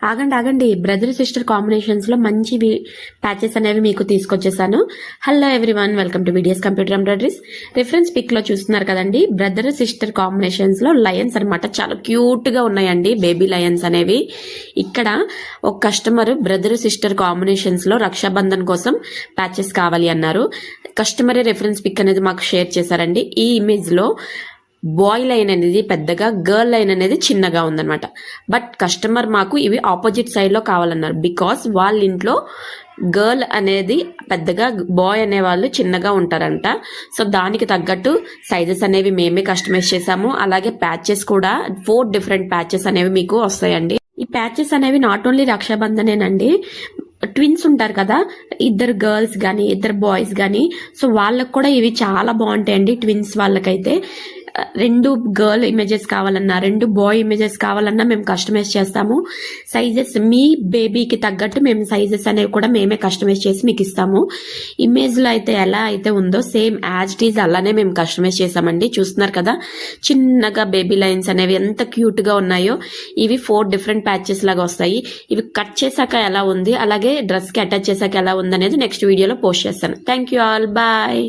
ఆగండి brother sister combinations లో మంచి ప్యాచెస్ అనేవి మీకు తీసుకొచ్చేసాను. Hello everyone, welcome to videos computer embroideries. Reference pic లో చూస్తున్నారు కదండి, బ్రదర్ సిస్టర్ కాంబినేషన్స్ లో లయన్స్ అనమాట. చాలా క్యూట్ గా ఉన్నాయండి బేబీ లయన్స్ అనేవి. ఇక్కడ ఒక కస్టమర్ బ్రదర్ సిస్టర్ కాంబినేషన్స్ లో రక్షాబంధన్ కోసం ప్యాచెస్ కావాలి అన్నారు. కస్టమరే రెఫరెన్స్ పిక్ అనేది మాకు షేర్ చేశారండి. ఈ ఇమేజ్ లో బాయ్ లైన్ అనేది పెద్దగా, గర్ల్ లైన్ అనేది చిన్నగా ఉందన్నమాట. బట్ కస్టమర్ మాకు ఇవి ఆపోజిట్ సైడ్ లో కావాలన్నారు. బికాస్ వాళ్ళ ఇంట్లో గర్ల్ అనేది పెద్దగా, బాయ్ అనే వాళ్ళు చిన్నగా ఉంటారంట. సో దానికి తగ్గట్టు సైజెస్ అనేవి మేమే కస్టమైజ్ చేసాము. అలాగే ప్యాచెస్ కూడా 4 డిఫరెంట్ ప్యాచెస్ అనేవి మీకు వస్తాయండి. ఈ ప్యాచెస్ అనేవి నాట్ ఓన్లీ రక్షాబంధనేనండి, ట్విన్స్ ఉంటారు కదా, ఇద్దరు గర్ల్స్ గానీ ఇద్దరు బాయ్స్ గానీ, సో వాళ్ళకు కూడా ఇవి చాలా బాగుంటాయండి. ట్విన్స్ వాళ్ళకైతే 2 గర్ల్ ఇమేజెస్ కావాలన్నా 2 బాయ్ ఇమేజెస్ కావాలన్నా మేము కస్టమైజ్ చేస్తాము. సైజెస్ మీ బేబీకి తగ్గట్టు మేము సైజెస్ అనేవి కూడా మేమే కస్టమైజ్ చేసి మీకు ఇస్తాము. ఇమేజ్ లో అయితే ఎలా అయితే ఉందో సేమ్ యాజ్ ఇట్ ఈజ్ అలానే మేము కస్టమైజ్ చేసామండి. చూస్తున్నారు కదా చిన్నగా బేబీ లైన్స్ అనేవి ఎంత క్యూట్ గా ఉన్నాయో. ఇవి 4 డిఫరెంట్ ప్యాచెస్ లాగా వస్తాయి. ఇవి కట్ చేశాక ఎలా ఉంది, అలాగే డ్రెస్ కి అటాచ్ చేశాక ఎలా ఉంది అనేది నెక్స్ట్ వీడియోలో పోస్ట్ చేస్తాను. Thank you all, bye.